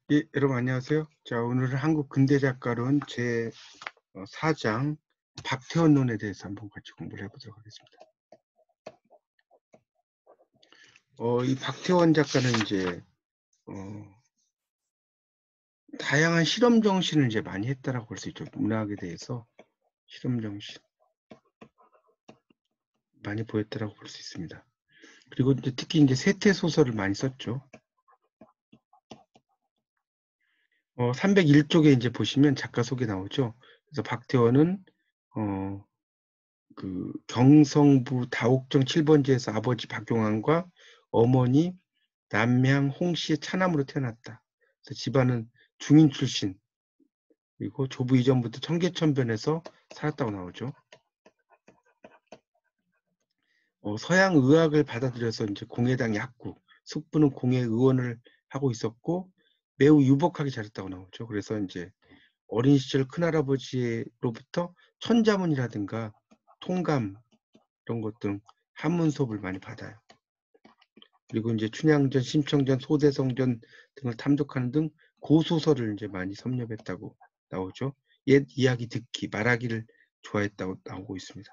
예, 여러분 안녕하세요. 자, 오늘은 한국 근대 작가론 제 4장 박태원론에 대해서 한번 같이 공부를 해보도록 하겠습니다. 이 박태원 작가는 이제 다양한 실험 정신을 이제 많이 했다라고 볼 수 있죠. 문학에 대해서 실험 정신 많이 보였다라고 볼 수 있습니다. 그리고 이제 특히 이제 세태 소설을 많이 썼죠. 301쪽에 이제 보시면 작가 소개 나오죠. 그래서 박태원은 그 경성부 다옥정 7번지에서 아버지 박용환과 어머니 남양 홍씨의 차남으로 태어났다. 그래서 집안은 중인 출신, 그리고 조부 이전부터 청계천변에서 살았다고 나오죠. 서양 의학을 받아들여서 이제 공회당 약국, 숙부는 공회 의원을 하고 있었고 매우 유복하게 자랐다고 나오죠. 그래서 이제 어린 시절 큰할아버지로부터 천자문이라든가 통감 이런 것 등 한문 수업을 많이 받아요. 그리고 이제 춘향전, 심청전, 소대성전 등을 탐독하는 등 고소설을 이제 많이 섭렵했다고 나오죠. 옛 이야기 듣기, 말하기를 좋아했다고 나오고 있습니다.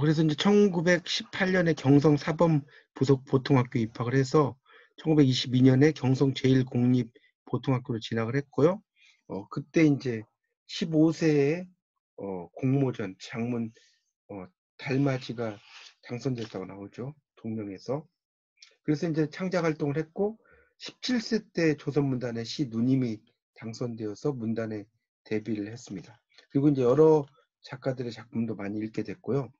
그래서 이제 1918년에 경성 사범 부속 보통학교 입학을 해서 1922년에 경성 제1공립보통학교로 진학을 했고요. 그때 이제 15세에 공모전 장문 달맞이가 당선됐다고 나오죠. 동명에서. 그래서 이제 창작 활동을 했고 17세 때 조선문단의 시 누님이 당선되어서 문단에 데뷔를 했습니다. 그리고 이제 여러 작가들의 작품도 많이 읽게 됐고요.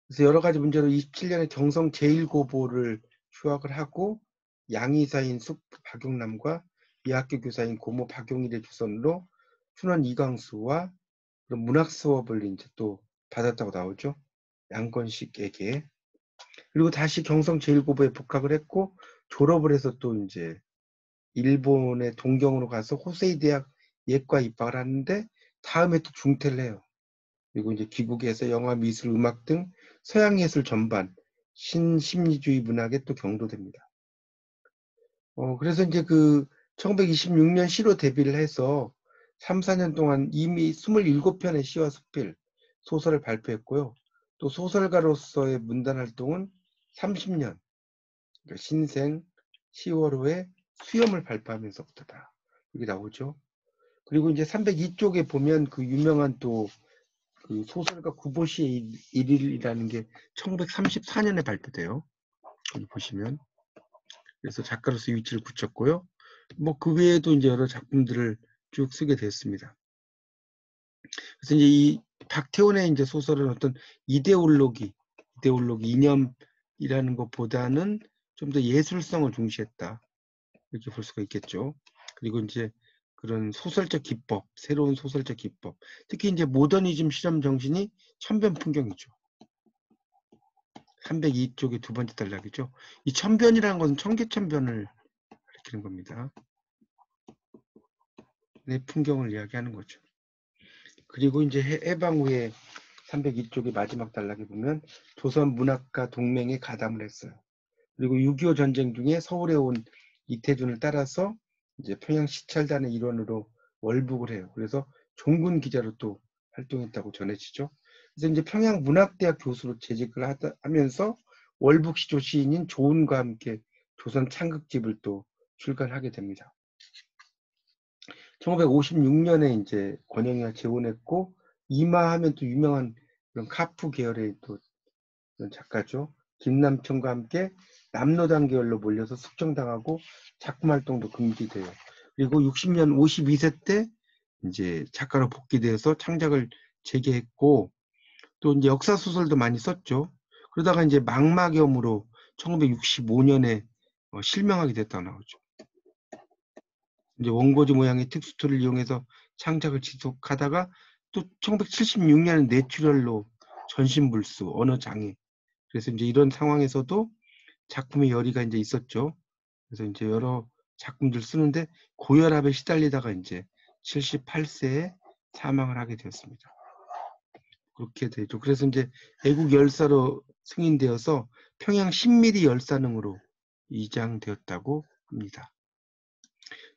그래서 여러 가지 문제로 27년에 경성 제1고보를 휴학을 하고 양의사인 숙 박용남과 이 학교 교사인 고모 박용일의 주선으로 춘원 이광수와 그런 문학 수업을 이제 또 받았다고 나오죠. 양건식에게. 그리고 다시 경성 제1고보에 복학을 했고 졸업을 해서 또 이제 일본의 동경으로 가서 호세이 대학 예과 입학을 하는데 다음에 또 중퇴를 해요. 그리고 이제 귀국해서 영화, 미술, 음악 등 서양 예술 전반 신심리주의 문학에 또 경도됩니다. 그래서 이제 그 1926년 시로 데뷔를 해서 3, 4년 동안 이미 27편의 시와 수필, 소설을 발표했고요. 또 소설가로서의 문단 활동은 30년, 그러니까 신생, 10월 후에 수염을 발표하면서부터다. 여기 나오죠. 그리고 이제 302쪽에 보면 그 유명한 또 그 소설가 구보시의 일일이라는 게 1934년에 발표돼요. 여기 보시면. 그래서 작가로서 위치를 굳혔고요. 뭐 그 외에도 이제 여러 작품들을 쭉 쓰게 됐습니다. 그래서 이제 이 박태원의 이제 소설은 어떤 이데올로기, 이념이라는 것보다는 좀 더 예술성을 중시했다. 이렇게 볼 수가 있겠죠. 그리고 이제 그런 소설적 기법, 새로운 소설적 기법, 특히 이제 모더니즘 실험 정신이 천변 풍경이죠. 302쪽의 두 번째 단락이죠. 이 천변이라는 것은 청계천변을 가리키는 겁니다. 내 풍경을 이야기하는 거죠. 그리고 이제 해방 후에 302쪽의 마지막 단락에 보면 조선 문학가 동맹에 가담을 했어요. 그리고 6.25 전쟁 중에 서울에 온 이태준을 따라서 이제 평양 시찰단의 일원으로 월북을 해요. 그래서 종군 기자로 또 활동했다고 전해지죠. 그래서 이제 평양 문학대학 교수로 재직을 하면서 월북 시조 시인인 조은과 함께 조선 창극집을 또 출간하게 됩니다. 1956년에 이제 권영이가 재혼했고 이마하면 또 유명한 그런 카프 계열의 또 작가죠. 김남청과 함께 남로당 계열로 몰려서 숙청당하고 작품 활동도 금지돼요. 그리고 60년 52세 때 이제 작가로 복귀돼서 창작을 재개했고 또 이제 역사 소설도 많이 썼죠. 그러다가 이제 망막염으로 1965년에 실명하게 됐다고 나오죠. 이제 원고지 모양의 텍스트를 이용해서 창작을 지속하다가 또 1976년에 뇌출혈로 전신불수, 언어장애. 그래서 이제 이런 상황에서도 작품의 열의가 이제 있었죠. 그래서 이제 여러 작품들 쓰는데 고혈압에 시달리다가 이제 78세에 사망을 하게 되었습니다. 그렇게 되죠. 그래서 이제 애국 열사로 승인되어서 평양 신미리 열사능으로 이장되었다고 합니다.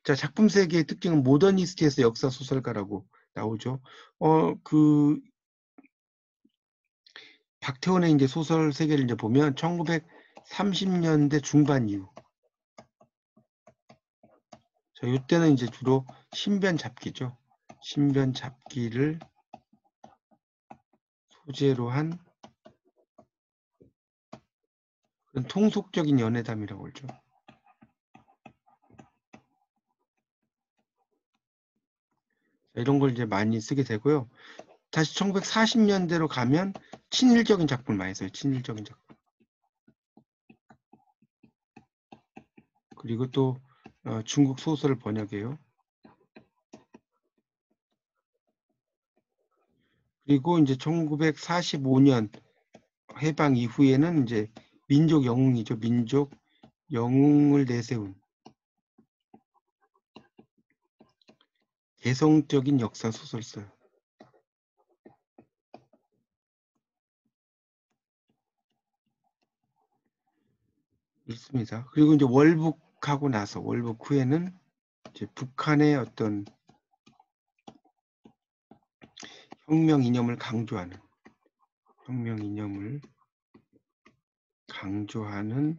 자, 작품 세계의 특징은 모더니스트에서 역사 소설가라고 나오죠. 박태원의 이제 소설 세계를 이제 보면 1930년대 중반 이후. 자, 이때는 이제 주로 신변 잡기죠. 신변 잡기를 소재로 한 그런 통속적인 연애담이라고 그러죠. 자, 이런 걸 이제 많이 쓰게 되고요. 다시 1940년대로 가면 친일적인 작품을 많이 써요. 친일적인 작품. 그리고 또 중국 소설을 번역해요. 그리고 이제 1945년 해방 이후에는 이제 민족 영웅이죠. 민족 영웅을 내세운 개성적인 역사 소설 써요. 있습니다. 그리고 이제 월북하고 나서 월북 후에는 이제 북한의 어떤 혁명 이념을 강조하는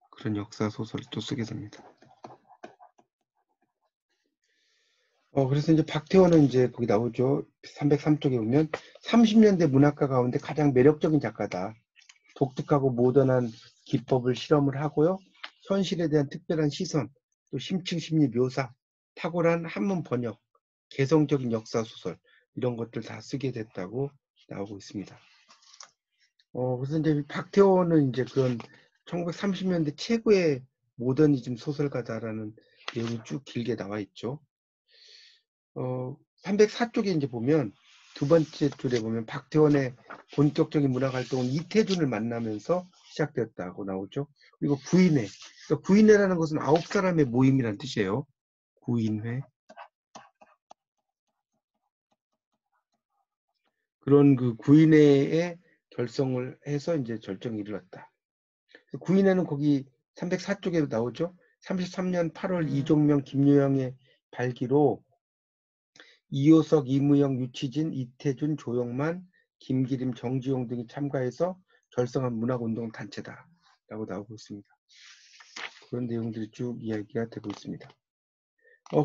그런 역사 소설을 또 쓰게 됩니다. 그래서 이제 박태원은 이제 거기 나오죠. 303쪽에 보면 30년대 문학가 가운데 가장 매력적인 작가다. 독특하고 모던한 기법을 실험을 하고요. 현실에 대한 특별한 시선, 또 심층 심리 묘사, 탁월한 한문 번역, 개성적인 역사 소설 이런 것들 다 쓰게 됐다고 나오고 있습니다. 그래서 이제 박태원은 이제 그런 1930년대 최고의 모더니즘 소설가다라는 내용이 쭉 길게 나와 있죠. 304쪽에 이제 보면 두 번째 줄에 보면 박태원의 본격적인 문학 활동은 이태준을 만나면서 시작되었다고 나오죠. 그리고 구인회. 그러니까 구인회라는 것은 9사람의 모임이라는 뜻이에요. 구인회. 그런 그 구인회에 결성을 해서 이제 절정에 이르렀다. 구인회는 거기 304쪽에도 나오죠. 33년 8월 이종명, 김유영의 발기로 이효석, 이무영, 유치진, 이태준, 조영만, 김기림, 정지용 등이 참가해서 결성한 문학운동 단체다 라고 나오고 있습니다. 그런 내용들이 쭉 이야기가 되고 있습니다.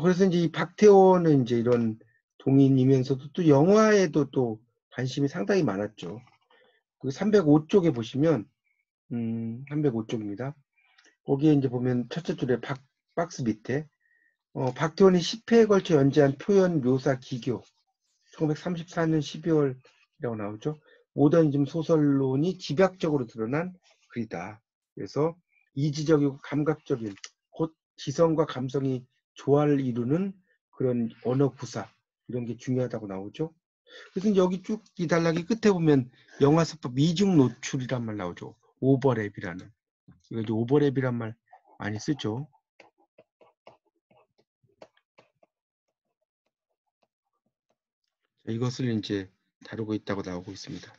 그래서 이제 이 박태원은 이제 이런 동인이면서도 또 영화에도 또 관심이 상당히 많았죠. 그 305쪽에 보시면 305쪽입니다. 거기에 이제 보면 첫째 줄에 박스 밑에 박태원이 10회에 걸쳐 연재한 표현 묘사 기교 1934년 12월이라고 나오죠. 모더니즘 소설론이 집약적으로 드러난 글이다. 그래서 이지적이고 감각적인 곧 지성과 감성이 조화를 이루는 그런 언어 구사 이런 게 중요하다고 나오죠. 그래서 여기 쭉 이 단락이 끝에 보면 영화수법 이중 노출이란 말 나오죠. 오버랩이라는. 이거 이제 오버랩이란 말 많이 쓰죠. 이것을 이제 다루고 있다고 나오고 있습니다.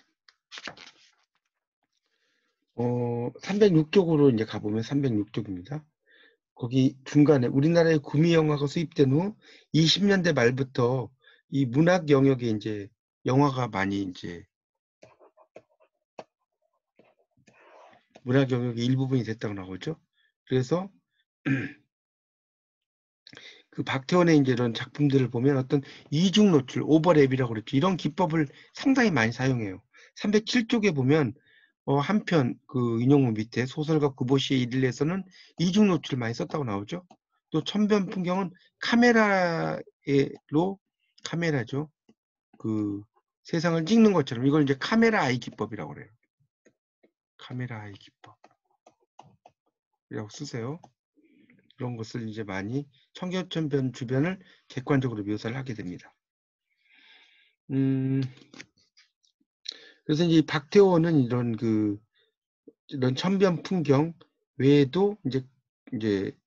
306쪽으로 이제 가보면 306쪽입니다. 거기 중간에 우리나라의 구미 영화가 수입된 후 20년대 말부터 이 문학 영역에 이제 영화가 많이 이제 문학 영역의 일부분이 됐다고 나오죠. 그래서 그 박태원의 이제 이런 작품들을 보면 어떤 이중 노출, 오버랩이라고 그랬죠. 이런 기법을 상당히 많이 사용해요. 307쪽에 보면 한편 그 인용문 밑에 소설가 구보시의 일일에서는 이중 노출을 많이 썼다고 나오죠. 또 천변 풍경은 카메라죠. 그 세상을 찍는 것처럼 이걸 이제 카메라 아이 기법이라고 그래요. 카메라 아이 기법이라고 쓰세요. 그런 것을 이제 많이 청계천변 주변을 객관적으로 묘사를 하게 됩니다. 그래서 이제 박태원은 이런 천변 풍경 외에도 이제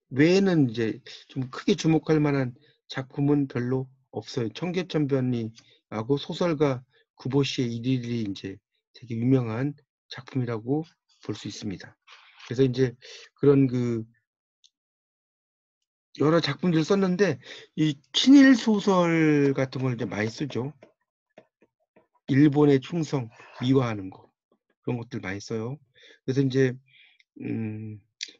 외에는 이제 좀 크게 주목할 만한 작품은 별로 없어요. 청계천변이 하고 소설가 구보시의 일일이 이제 되게 유명한 작품이라고 볼 수 있습니다. 그래서 이제 그런 그 여러 작품들을 썼는데 이 친일 소설 같은 걸 이제 많이 쓰죠. 일본의 충성 미화하는 거 그런 것들 많이 써요. 그래서 이제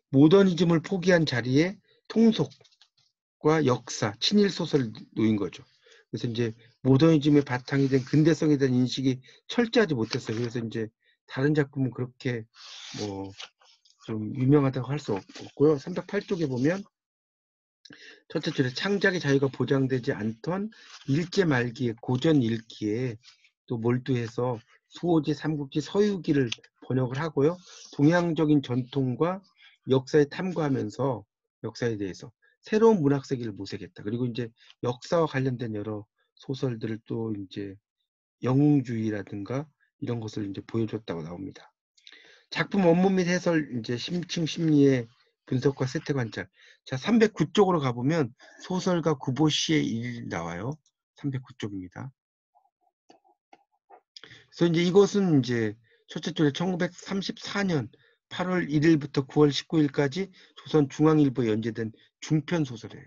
모더니즘을 포기한 자리에 통속과 역사, 친일 소설을 놓인 거죠. 그래서 이제 모더니즘의 바탕이 된 근대성에 대한 인식이 철저하지 못했어요. 그래서 이제 다른 작품은 그렇게 뭐 좀 유명하다고 할 수 없고요. 308쪽에 보면 첫째 줄에 창작의 자유가 보장되지 않던 일제 말기에 고전 읽기에 또 몰두해서 수호지, 삼국지, 서유기를 번역을 하고요. 동양적인 전통과 역사에 탐구하면서 역사에 대해서 새로운 문학 세계를 모색했다. 그리고 이제 역사와 관련된 여러 소설들을 또 이제 영웅주의라든가 이런 것을 이제 보여줬다고 나옵니다. 작품 원문 및 해설 이제 심층 심리의 분석과 세태 관찰. 자, 309쪽으로 가보면 소설가 구보시의 일 나와요. 309쪽입니다. 그래서 이제 이것은 이제 첫째 줄에 1934년 8월 1일부터 9월 19일까지 조선 중앙일보에 연재된 중편 소설이에요.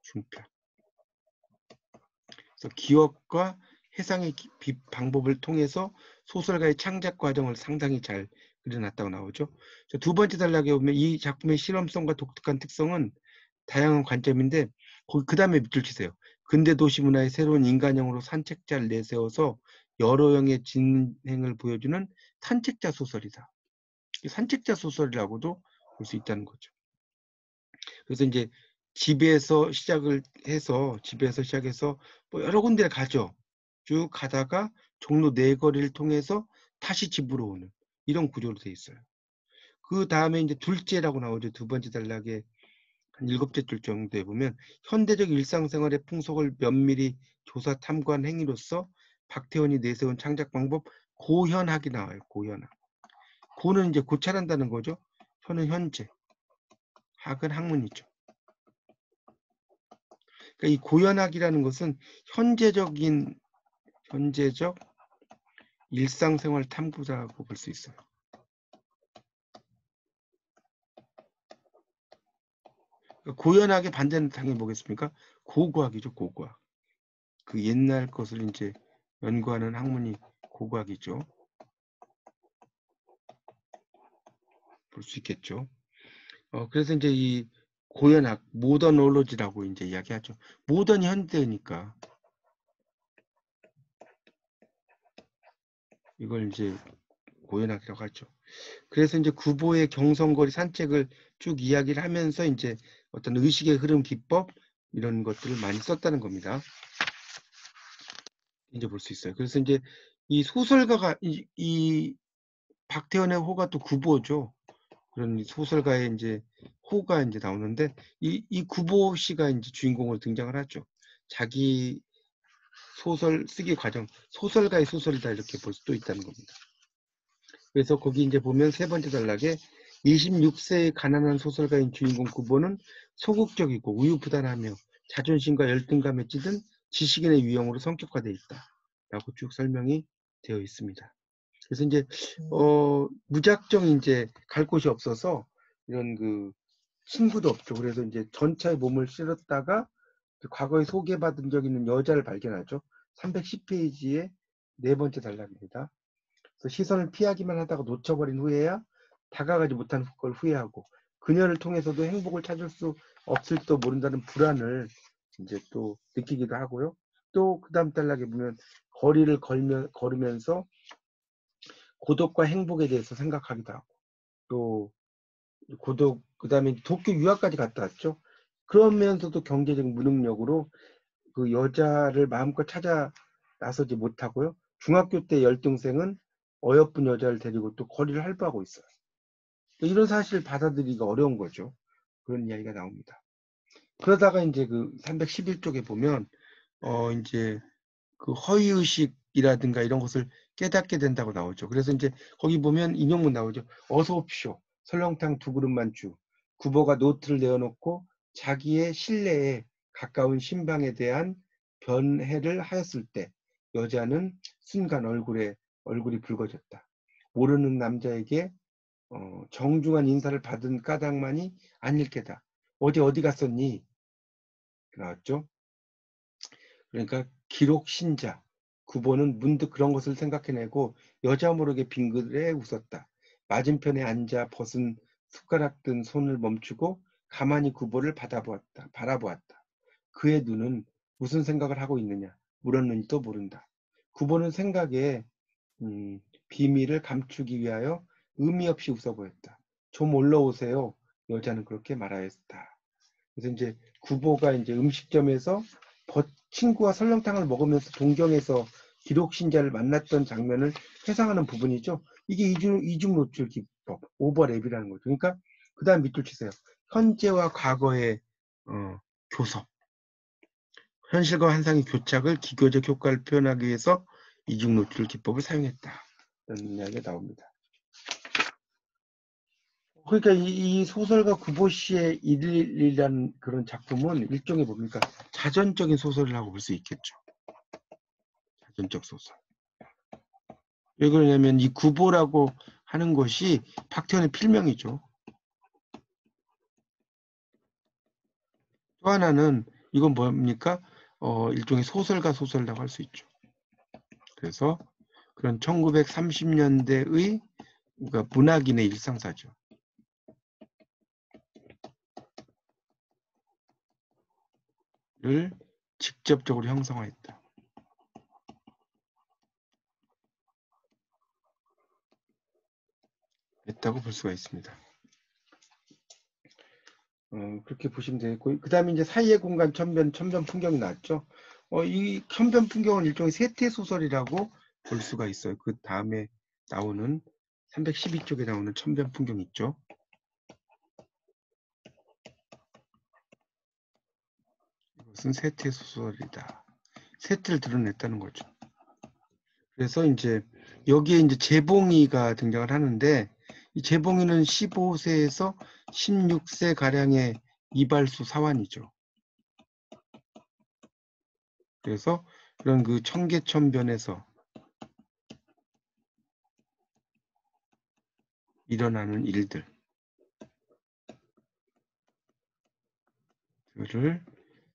중편. 그래서 기억과 해상의 방법을 통해서 소설가의 창작 과정을 상당히 잘 그려놨다고 나오죠. 두 번째 단락에 보면 이 작품의 실험성과 독특한 특성은 다양한 관점인데 그 다음에 밑줄 치세요. 근대 도시 문화의 새로운 인간형으로 산책자를 내세워서 여러 형의 진행을 보여주는 산책자 소설이다. 산책자 소설이라고도 볼 수 있다는 거죠. 그래서 이제 집에서 시작해서 뭐 여러 군데를 가죠. 쭉 가다가 종로 네거리를 통해서 다시 집으로 오는 이런 구조로 돼 있어요. 그 다음에 이제 둘째라고 나오죠. 두 번째 단락에 한 7째 줄 정도에 보면 현대적 일상생활의 풍속을 면밀히 조사 탐구한 행위로서 박태원이 내세운 창작 방법 고현학이 나와요. 고현학. 고는 이제 고찰한다는 거죠. 현은 현재, 학은 학문이죠. 그러니까 이 고현학이라는 것은 현재적 일상생활 탐구자라고 볼 수 있어요. 그러니까 고현학의 반대는 당연히 뭐겠습니까? 고고학이죠, 고고학. 그 옛날 것을 이제 연구하는 학문이 고고학이죠. 볼 수 있겠죠. 그래서 이제 이 고현학, 모더놀로지라고 이제 이야기하죠. 모던이 현대니까 이걸 이제 고현학이라고 하죠. 그래서 이제 구보의 경성거리 산책을 쭉 이야기를 하면서 이제 어떤 의식의 흐름 기법 이런 것들을 많이 썼다는 겁니다. 이제 볼 수 있어요. 그래서 이제 이 소설가가 이 박태원의 호가 또 구보죠. 그런 소설가의 이제 호가 이제 나오는데 이 구보 씨가 이제 주인공으로 등장을 하죠. 자기 소설 쓰기 과정, 소설가의 소설이다 이렇게 볼 수도 있다는 겁니다. 그래서 거기 이제 보면 세 번째 단락에 26세의 가난한 소설가인 주인공 구보는 소극적이고 우유부단하며 자존심과 열등감에 찌든 지식인의 유형으로 성격화되어 있다. 라고 쭉 설명이 되어 있습니다. 그래서 이제 무작정 이제 갈 곳이 없어서 이런 그 친구도 없죠. 그래서 이제 전차에 몸을 실었다가 과거에 소개받은 적 있는 여자를 발견하죠. 310페이지의 네 번째 단락입니다. 그래서 시선을 피하기만 하다가 놓쳐버린 후에야 다가가지 못한 걸 후회하고 그녀를 통해서도 행복을 찾을 수 없을지도 모른다는 불안을 이제 또 느끼기도 하고요. 또 그 다음 단락에 보면 거리를 걸으면서 고독과 행복에 대해서 생각하기도 하고 또 고독 그 다음에 도쿄 유학까지 갔다 왔죠. 그러면서도 경제적 무능력으로 그 여자를 마음껏 찾아 나서지 못하고요. 중학교 때 열등생은 어여쁜 여자를 데리고 또 거리를 할부하고 있어요. 이런 사실을 받아들이기가 어려운 거죠. 그런 이야기가 나옵니다. 그러다가 이제 그 311쪽에 보면 이제 그 허위의식이라든가 이런 것을 깨닫게 된다고 나오죠. 그래서 이제 거기 보면 인용문 나오죠. 어서 옵쇼. 설렁탕 두 그릇만 주. 구보가 노트를 내어놓고 자기의 신뢰에 가까운 신방에 대한 변해를 하였을 때 여자는 순간 얼굴이 붉어졌다. 모르는 남자에게 정중한 인사를 받은 까닭만이 아닐 게다. 어디 갔었니? 나왔죠. 그러니까 기록 신자. 구보는 문득 그런 것을 생각해내고 여자 모르게 빙그레 웃었다. 맞은편에 앉아 벗은 숟가락 든 손을 멈추고 가만히 구보를 바라보았다. 그의 눈은 무슨 생각을 하고 있느냐 물었는지도 모른다. 구보는 생각에 비밀을 감추기 위하여 의미 없이 웃어 보였다. 좀 올라오세요. 여자는 그렇게 말하였다. 그래서 이제 구보가 이제 음식점에서 친구와 설렁탕을 먹으면서 동경에서 기록 신자를 만났던 장면을 회상하는 부분이죠. 이게 이중 노출 기법, 오버랩이라는 거죠. 그러니까 그 다음 밑줄 치세요. 현재와 과거의 교섭, 현실과 환상의 교착을 기교적 효과를 표현하기 위해서 이중 노출 기법을 사용했다. 이런 이야기가 나옵니다. 그러니까 이 소설가 구보 씨의 111이라는 그런 작품은 일종의 뭡니까? 자전적인 소설이라고 볼 수 있겠죠. 자전적 소설. 왜 그러냐면 이 구보라고 하는 것이 박태환의 필명이죠. 또 하나는 이건 뭡니까? 일종의 소설이라고 할 수 있죠. 그래서 그런 1930년대의 그러니까 문학인의 일상사죠. 를 직접적으로 형성했다. 했다고 볼 수가 있습니다. 그렇게 보시면 되겠고, 그 다음에 이제 사이의 공간 천변 풍경이 나왔죠. 이 천변 풍경은 일종의 세태소설이라고 볼 수가 있어요. 그 다음에 나오는 312쪽에 나오는 천변 풍경 있죠. 이것은 세태소설이다. 세태를 드러냈다는 거죠. 그래서 이제 여기에 이제 재봉이가 등장을 하는데, 이 재봉이는 15세에서 16세 가량의 이발소 사환이죠. 그래서 그런 그 청계천변에서 일어나는 일들을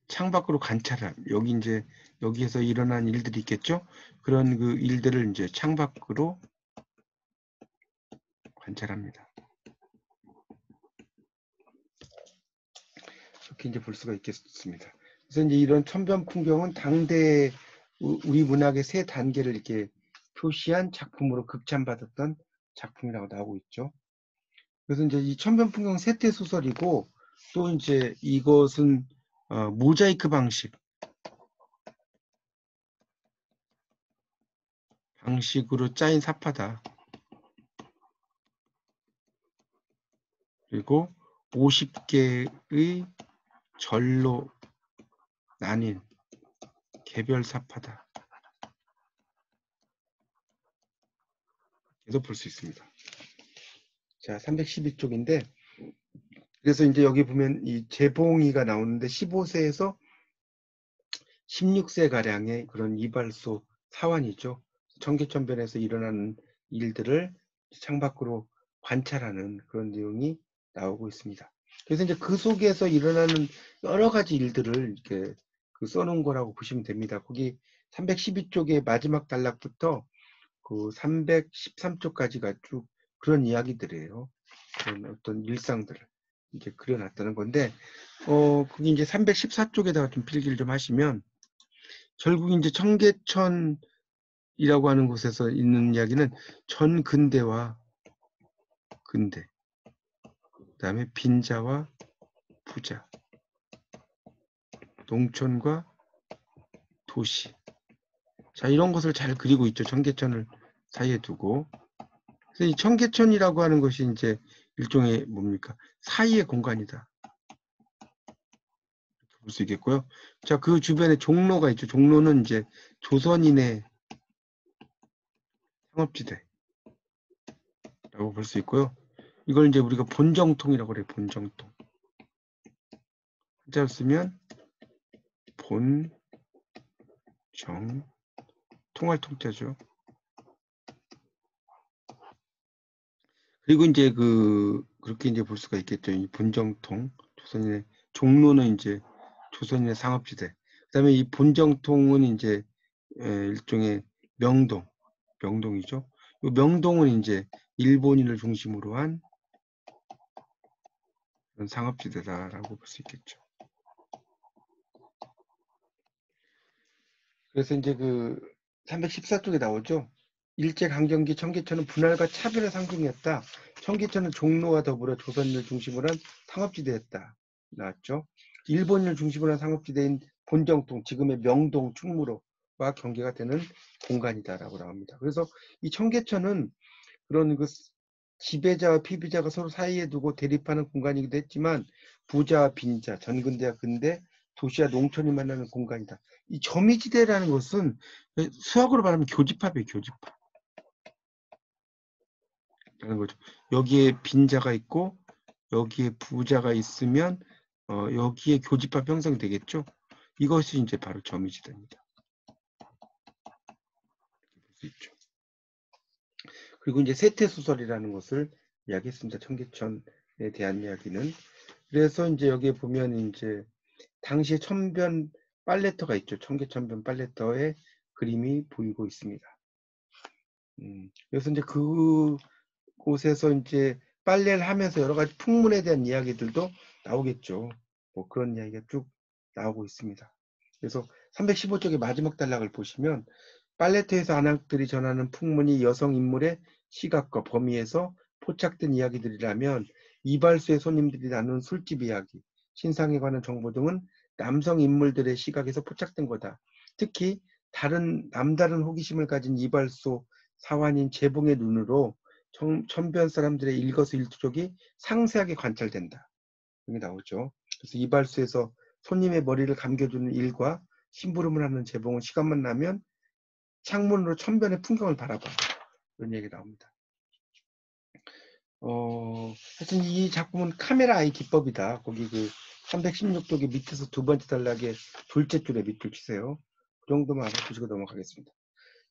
창밖으로 관찰함. 여기 이제 여기에서 일어난 일들이 있겠죠. 그런 그 일들을 이제 창밖으로 관찰합니다. 이렇게 이제 볼 수가 있겠습니다. 그래서 이제 이런 천변 풍경은 당대 우리 문학의 세 단계를 이렇게 표시한 작품으로 극찬받았던 작품이라고 나오고 있죠. 그래서 이제 이 천변 풍경 세태 소설이고 또 이제 이것은 모자이크 방식으로 짜인 사파다. 그리고 50개의 절로 나뉜 개별 사파다. 그래서 볼 수 있습니다. 자, 312쪽인데 그래서 이제 여기 보면 이 재봉이가 나오는데 15세에서 16세 가량의 그런 이발소 사환이죠. 청계천변에서 일어나는 일들을 창밖으로 관찰하는 그런 내용이 나오고 있습니다. 그래서 이제 그 속에서 일어나는 여러 가지 일들을 이렇게 써놓은 거라고 보시면 됩니다. 거기 312쪽의 마지막 단락부터 그 313쪽까지가 쭉 그런 이야기들이에요. 그런 어떤 일상들을 이제 그려놨다는 건데, 그게 이제 314쪽에다가 좀 필기를 좀 하시면, 결국 이제 청계천이라고 하는 곳에서 있는 이야기는 전근대와 근대, 그 다음에 빈자와 부자, 농촌과 도시. 자, 이런 것을 잘 그리고 있죠. 청계천을 사이에 두고. 그래서 이 청계천이라고 하는 것이 이제 일종의 뭡니까? 사이의 공간이다. 볼 수 있겠고요. 자, 그 주변에 종로가 있죠. 종로는 이제 조선인의 상업지대라고 볼 수 있고요. 이걸 이제 우리가 본정통이라고 그래요. 본정통. 한자로 쓰면 본정 통할 통자죠. 그리고 이제 그렇게 이제 볼 수가 있겠죠. 이 본정통 조선인의 종로는 이제 조선인의 상업지대. 그다음에 이 본정통은 이제 일종의 명동이죠. 이 명동은 이제 일본인을 중심으로 한 그런 상업지대다라고 볼 수 있겠죠. 그래서 이제 그 314쪽에 나오죠. 일제강점기 청계천은 분할과 차별의 상징이었다. 청계천은 종로와 더불어 조선인을 중심으로 한 상업지대였다. 나왔죠. 일본인을 중심으로 한 상업지대인 본정통, 지금의 명동, 충무로와 경계가 되는 공간이다라고 나옵니다. 그래서 이 청계천은 그런 그 지배자와 피배자가 서로 사이에 두고 대립하는 공간이기도 했지만 부자와 빈자, 전근대와 근대, 도시와 농촌이 만나는 공간이다. 이 점이지대라는 것은 수학으로 말하면 교집합이에요. 교집합. 라는 거죠. 여기에 빈자가 있고 여기에 부자가 있으면 여기에 교집합 형성되겠죠. 이것이 이제 바로 점이지대입니다. 볼 수 있죠. 그리고 이제 세태소설이라는 것을 이야기했습니다. 청계천에 대한 이야기는. 그래서 이제 여기에 보면 이제 당시에 천변 빨래터가 있죠. 청계천변 빨래터의 그림이 보이고 있습니다. 그래서 이제 그곳에서 이제 빨래를 하면서 여러 가지 풍문에 대한 이야기들도 나오겠죠. 뭐 그런 이야기가 쭉 나오고 있습니다. 그래서 315쪽의 마지막 단락을 보시면 빨래터에서 안악들이 전하는 풍문이 여성 인물의 시각과 범위에서 포착된 이야기들이라면 이발소의 손님들이 나눈 술집 이야기, 신상에 관한 정보 등은 남성 인물들의 시각에서 포착된 거다. 특히 남다른 호기심을 가진 이발소 사환인 재봉의 눈으로 천변 사람들의 일거수일투족이 상세하게 관찰된다. 여기 나오죠. 그래서 이발소에서 손님의 머리를 감겨주는 일과 심부름을 하는 재봉은 시간만 나면 창문으로 천변의 풍경을 바라봐. 이런 얘기 나옵니다. 하여튼 이 작품은 카메라 아이 기법이다. 거기 그 316쪽의 밑에서 두 번째 단락의 둘째 줄에 밑줄 치세요. 그 정도만 알아두시고 넘어가겠습니다.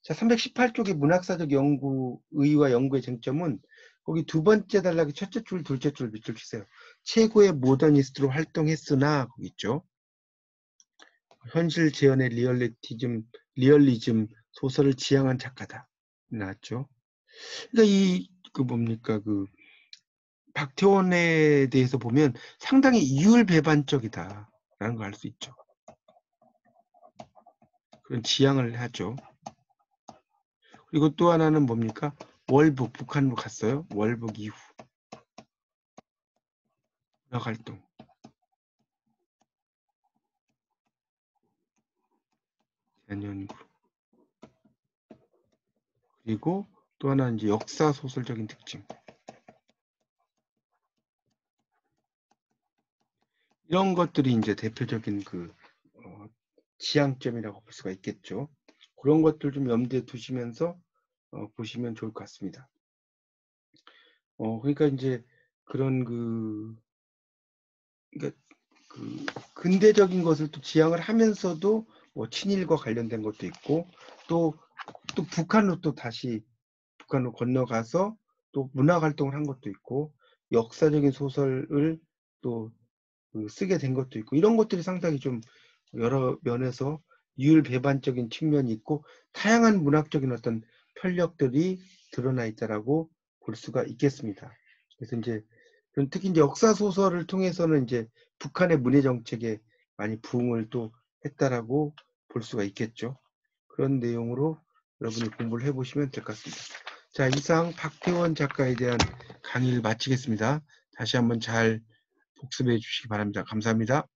자, 318쪽의 문학사적 연구의와 연구의 쟁점은 거기 두 번째 단락의 첫째 줄, 둘째 줄 밑줄 치세요. 최고의 모더니스트로 활동했으나 거기 있죠. 현실 재현의 리얼리즘 소설을 지향한 작가다. 나왔죠. 그러니까 뭡니까 박태원에 대해서 보면 상당히 이율배반적이다 라는 걸 알 수 있죠. 그런 지향을 하죠. 그리고 또 하나는 뭡니까? 월북, 북한으로 갔어요. 월북 이후 문화활동. 대한연구. 그리고 또 하나 이제 역사 소설적인 특징. 이런 것들이 이제 대표적인 지향점이라고 볼 수가 있겠죠. 그런 것들 좀 염두에 두시면서 보시면 좋을 것 같습니다. 그러니까 이제 그런 그러니까 근대적인 것을 또 지향을 하면서도 뭐 친일과 관련된 것도 있고 또 북한으로 또 다시 북한으로 건너가서 또 문화 활동을 한 것도 있고 역사적인 소설을 또 쓰게 된 것도 있고 이런 것들이 상당히 좀 여러 면에서 이율배반적인 측면이 있고 다양한 문학적인 어떤 편력들이 드러나 있다라고 볼 수가 있겠습니다. 그래서 이제 특히 이제 역사 소설을 통해서는 이제 북한의 문예 정책에 많이 부응을 또 했다라고 볼 수가 있겠죠. 그런 내용으로 여러분이 공부를 해보시면 될 것 같습니다. 자, 이상 박태원 작가에 대한 강의를 마치겠습니다. 다시 한번 잘 복습해 주시기 바랍니다. 감사합니다.